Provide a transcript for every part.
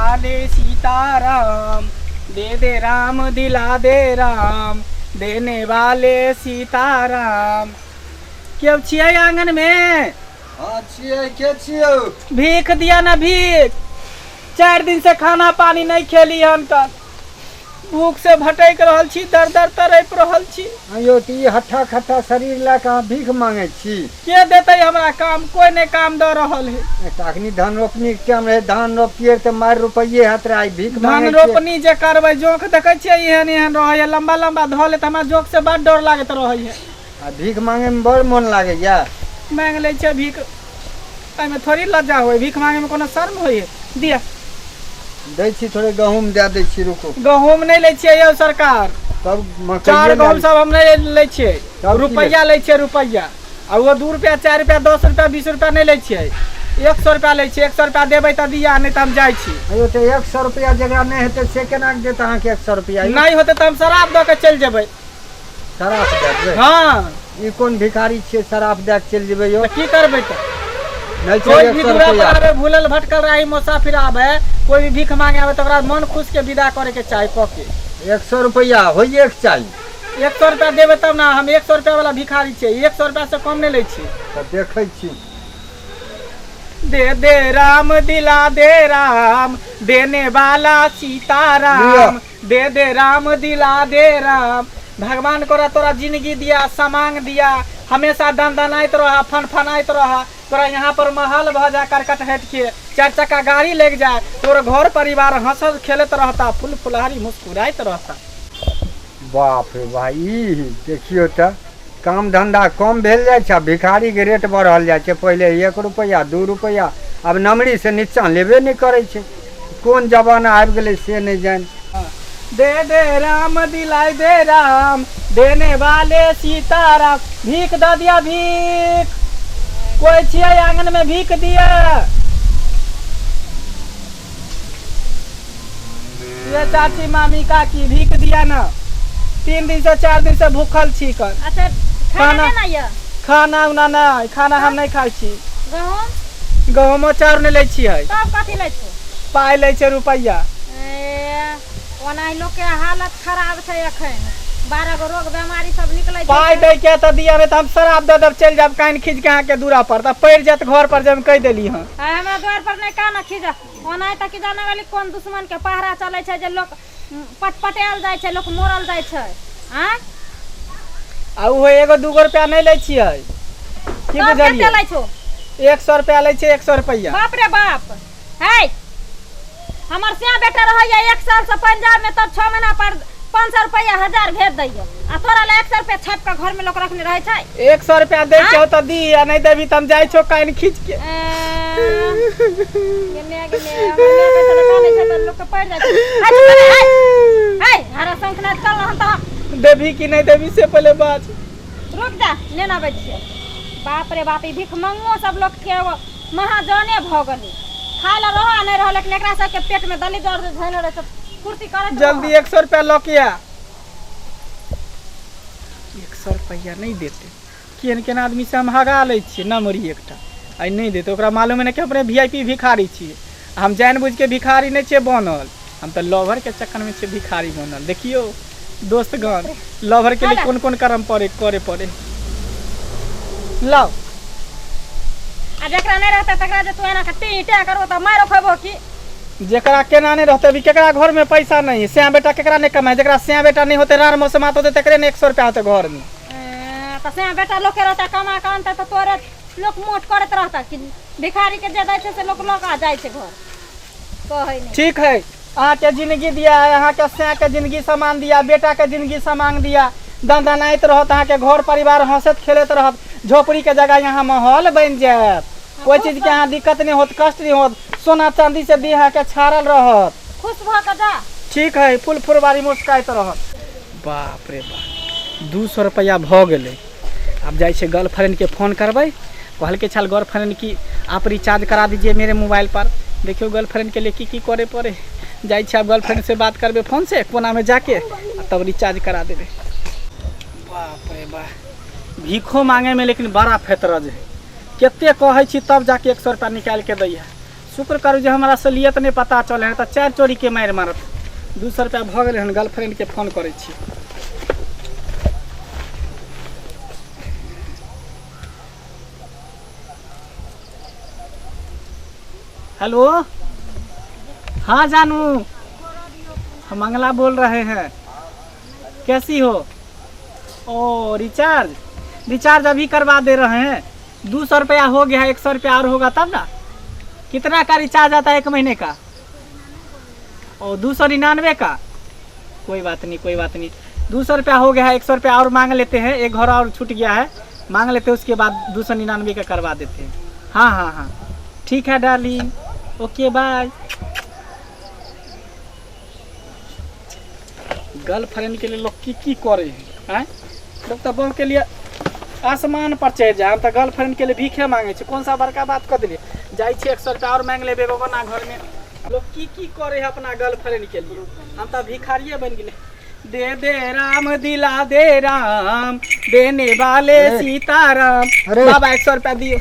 वाले सीताराम, दे राम दिला दे राम, देने वाले सीताराम। क्यों छियै आंगन में? हाँ छियै, के छियै? भीख दिया ना भीख। 4 दिन से खाना पानी नहीं खेली हम तक, भूख से भटक रहल छी, दर दर तरप रहल छी। अयो ती हट्ठा खट्ठा शरीर ला कहाँ भीख मांगे छी? के देते हमरा काम? कोई नहीं काम दे रहल है। अखनी धान रोपनी के टाइम रहे, धान रोपिए तो मार रुपये हाथ रहे, भीख धान मांगे रोपनी जे करबै जोख देखे छियै एहन एहन रहे, लंबा लंबा धो ले त हमरा जोख से बड़ डर लागत रहे है। आ भीख मांगे में बड़ मन लागे या? मांग ले छै भीख, एमे थोड़ी लज्जा होय, भीख मांगे में कोनो शर्म होय? दिया दै छी, थोड़े गहूम दे दै छी, रुको। गहूम नहीं ले छियै यौ सरकार, तब 4 गहूम सब हम नहीं ले छियै, तब की रुपया ले छियै, रुपया। आ वो 2 रुपया 4 रुपया 10 रुपया 20 रुपया नहीं ले छियै, 100 रुपया ले छियै। 100 रुपया देबै त दिया, नहीं त हम जाइ छी। अयो तो 100 रुपया जगह नहीं हेते से केना के देत अहाँ के 100 रुपया? नहीं होते त हम शराब द के चल जेबै। शराब देबै? हाँ, ई कोन भिखारी छियै शराब दे के चल जेबै यौ? की करबै त? नहीं छै कोई 100 भी दूरा पर रुपया। आवे, भूलल भटकल रही मुसाफिर आवे, कोई भी भीख मांगे आवे तो ओकरा मन खुश के विदा करे के चाही पके। 100 रुपया होइए के चाही। 100 रुपया देबै तब ना, हम 100 रुपया वाला भिखारी छियै, 100 रुपया से कम नहीं ले छी। तो देखै छी। दे राम दिला दे राम, देने वाला सीताराम, दे राम दिला दे राम। भगवान कोरा तोरा जिंदगी दिया, समांग दिया, हमेशा दनदनाइत रहा, फनफनाइत रहा, तोरा यहाँ पर महल भ जा, करकट हट के 4 चक्का गाड़ी लेके जाए, तोरा घर परिवार हंसत खेलत रहता, फूल फुलहारी मुस्कुराइत रहता। बाप रे भाई, देखियो त काम धंधा कम भेल जाए छै, भिखारी के रेट बढ़ल जाए छै। पहले 1 रुपया 2 रुपया, अब नमरी से नीचा लेबे नहीं करे छै। कोन जमाना आबि गेलै से नहीं जान। दे राम दिलाई दे राम, देने वाले सीताराम। भीख द दिया भीख, कोई छियै आंगन में भीख दिया? ये चाची मामी काकी भीख दिया ना, 3 दिन से 4 दिन से भूखल छी कर। अच्छा खाना ना ये? खाना उना नहीं, खाना हम नहीं खाई छी। गहूम गहूमो चाउर नहीं ले छियै। तब कथी लै छो? पाई ले छै रुपया। ओना लोग के हालत खराब छै एखन, 12 गो रोग बीमारी सब निकलै छै। पाई दे के त दिया, नहीं त हम शराब दे देब, चल जाब कान खींच के अहाँ के दूरा पर, त पड़ जात घर पर जब कह देली हां। हमरा द्वार पर नहीं काना खींचा, ओना त की जाने वाली कोन दुश्मन के पहरा चलै छै जे लोग पटपटाल जाय छै, लोग मोरल जाय छै। हां आ वो 1 2 रुपया नहीं ले छियै, की बुझलियै? कते लै छो? 100 रुपया ले छै, 100 रुपया। बाप रे बाप, है हमर सिया बेटा रहैया 1 साल से पंजाब में, तब 6 महीना पर 500 रुपया 1000 भेज दैया, आ तोरा ले 100 रुपया छाप के घर में लोग रखने रहे छै। 100 रुपया दे छौ त दी, आ नहीं देबी त हम जाय छौ कान खींच के। गेने हमर बेटा से काने छै त लोग के पड़ जाय छै। है हरा संखना चल हम त देबी कि नहीं देबी से पहले बात। रुक जा, लेना बैठ छै। बाप रे बाप, ई भीख मंगो सब लोग के महाजने भ गेलै। खाय ला रह नहीं रह, लेकिन एकरा सब के पेट में दली दर्द धैल रहे सब कुर्ती करे। जल्दी 100 रुपया ल के आ। 100 रुपया नहीं देते, केन केन आदमी से हम हगा ले छियै, नमरी एकटा आई नहीं देते, ओकरा मालूम है कि अपने VIP भिखारी छियै। हम जानबूझ के भिखारी नहीं छियै बनल, हम तो लवर के चक्कर में छियै भिखारी बनल। देखियो दोस्तगण, लवर के लिए कौन कौन कर्म करे पड़े। लाओ, आ जेकरा नहीं रहता तकरा जे तू एना के टीटे करो त मारो खबो की? जेकरा केना नहीं रहते, अभी केकरा घर में पैसा नहीं है, सिया बेटा केकरा नहीं कमाए, जेकरा सिया बेटा नहीं होते, रार मौसमात होते, तकरे ने 100 रुपया होते घर में। त सिया बेटा लोग के रहता कमा के अंत त तोरे लोग मोट करत रहता कि भिखारी के जे दै छै से लोग आ जाय छै घर, कहै नहीं। ठीक है, अहाँ के जिंदगी दिया है, अहाँ के सिया के जिंदगी सामान दिया, बेटा के जिंदगी सामान दिया, दनदनाइत रहत, अहाँ के घर परिवार हंसत खेलत रहत, झोपड़ी के जगह यहाँ माहौल बन जायत, कोई चीज के यहाँ दिक्कत नहीं होत, कष्ट नहीं होत, सोना चांदी से देह के छाड़ल रहत, खुश भ के जा। ठीक है, फूल फुलवारी मुस्काइत रहत। बाप रे बाप, 200 रुपया भ गेलै। अब जाए छे गर्लफ्रेंड के फोन करबै, कहल के चल गर्लफ्रेंड की आप रिचार्ज करा दीजिए मेरे मोबाइल पर। देखियो गर्लफ्रेंड के लिए की करे पड़े, जाए छे अब गर्लफ्रेंड से बात करबे फोन से, कोना में जाके तब रिचार्ज करा देबे। बाप रे बाप, भीखो मांगे में लेकिन बड़ा फेतरज है, केते कहै छी तब जाके 100 रुपया निकाल के दैया। शुक्र करू जो हमारा असलियत नहीं पता चले है तो 4 चोरी के मार मारत। 200 रुपया भ गए हन, गर्लफ्रेंड के फोन करे छी। हेलो, हाँ जानू, हम मंगला बोल रहे हैं। कैसी हो? ओ रिचार्ज अभी करवा दे रहे हैं। 200 रुपया हो गया है, 100 रुपया और होगा तब ना। कितना का रिचार्ज आता है 1 महीने का? ओ 299 का। कोई बात नहीं। 200 रुपया हो गया है, 100 रुपया और मांग लेते हैं। एक घर और छूट गया है, मांग लेते हैं, उसके बाद 299 का करवा देते हैं। हाँ ठीक है डार्लिंग, ओके बाय। गर्लफ्रेंड के लिए लोग की करे हैं? लोग तो बहू के लिए आसमान पर चढ़ जाए, हम तो गर्लफ्रेंड के लिए भीखे मांगे छे। कौन सा बड़का बात कर दिले, जाई छे 100 रुपया और मांग लेबे ना घर में। लोग की करे है अपना गर्लफ्रेंड के लिए, हम तो भिखारिये बन गए। दे राम दिला दे राम, देने वाले सीताराम। बाबा 100 रुपया दियो,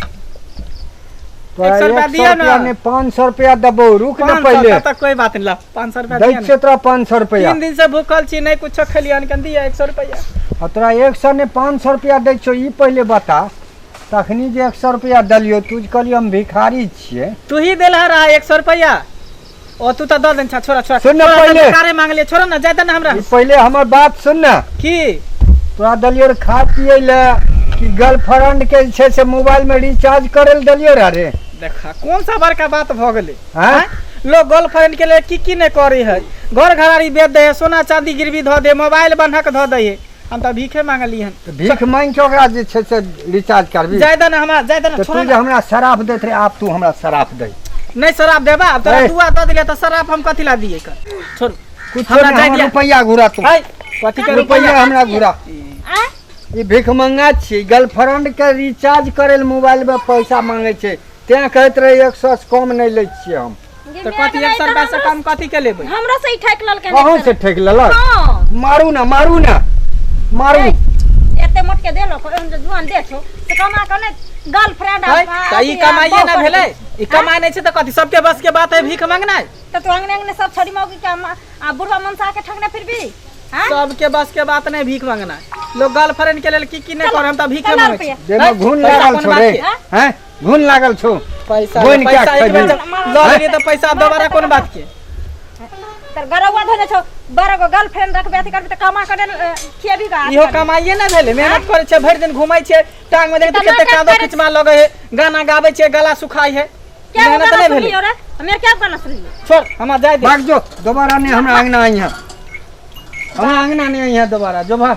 100 रुपया दियो ना। 500 रुपया दबो, रुक ना पहले। तक कोई बात नहीं, ला 500 रुपया दै छे तोरा 500 रुपया। 3 दिन से भूखल छी, नहीं कुछ खलियन के दिया 100 रुपया। और तोरा 100 ने 500 रुपया दै छो, ई पहले बता। तखनी जे 100 रुपया दलियो, तू कहलियो हम भिखारी छिए। तू ही देला रहा 100 रुपया, ओ तू तो दे देन। छोरा सुन ना पहले, कारे मांग ले, छोरा ना जाता ना हमरा। पहले हमर बात सुन ना। की तोरा दलियो खा पिए ले कि गर्लफ्रेंड के छे से मोबाइल में रिचार्ज करल दलियो रे? देखा कौन सा बड़का बात भ गेले। हां, लोग गर्लफ्रेंड के लिए की नहीं करे है। घर घरारी बेच दे, सोना चांदी गिरवी धो दे, मोबाइल बंधक धो दे। हम तो भीखे मांगली हन। भीख मांग के ओकरा जे छे से रिचार्ज करबी? जायदा ना हमरा, जायदा ना। छोड़, तू जे हमरा शराब देत रे, आप तू हमरा शराब दे। नहीं शराब देबा, अब तोरा दुआ द दिले त शराब हम कथि ला दिए कर। छोड़, कुछ हमरा जाय दिया रुपया घुरा तू। कथि के रुपया हमरा घुरा? ई भीख मंगा छी, गर्लफ्रेंड के रिचार्ज करेल मोबाइल में पैसा मांगे छे। ते कहत रहे 100 से कम नहीं ले छिए हम। तो कथि 100 रुपया से कम कथि के लेबै? हमरा से ही ठेक ललके। कहां से ठेक ललक? मारू ना एते मोट के देलो, कोन जुआन दे छो से कमा के ने गर्लफ्रेंड आ। ई कमाइए ना भेलै, ई कमाई नहीं छे त कथि सबके बस के बात है भीख मांगना? तो तू अंगने सब छोड़ी मौगी के आ बुढ़वा मनसा के ठगने फिर भी। हां, सबके बस के बात नहीं भीख मांगना। लोग गर्लफ्रेंड के लिए की नहीं करे, हम त भीखे मांगे छी। देमा घुन लागल छो रे, हैं? घुन लागल छो पैसा घुन क्या एक बेर ल लिए त पैसा दोबारा कोन बात के? तर गरवा धने छो, बारह गो गर्लफ्रेंड रखबे त करबे त कमा के खिएबी का। इहो कमाइए ना भेले, मेहनत करे छे, भर दिन घुमाई छे, टांग में देख केते कादो किचमा लगे है, गाना गावे छे, गला सुखाई है। मेहनत नहीं भेले। हमें क्या गाना सुनिए? छोड़, हम जाय दे। भाग जो, दोबारा नहीं हमरा अंगना आई है। हमरा अंगना नहीं आई है दोबारा, जो भाग।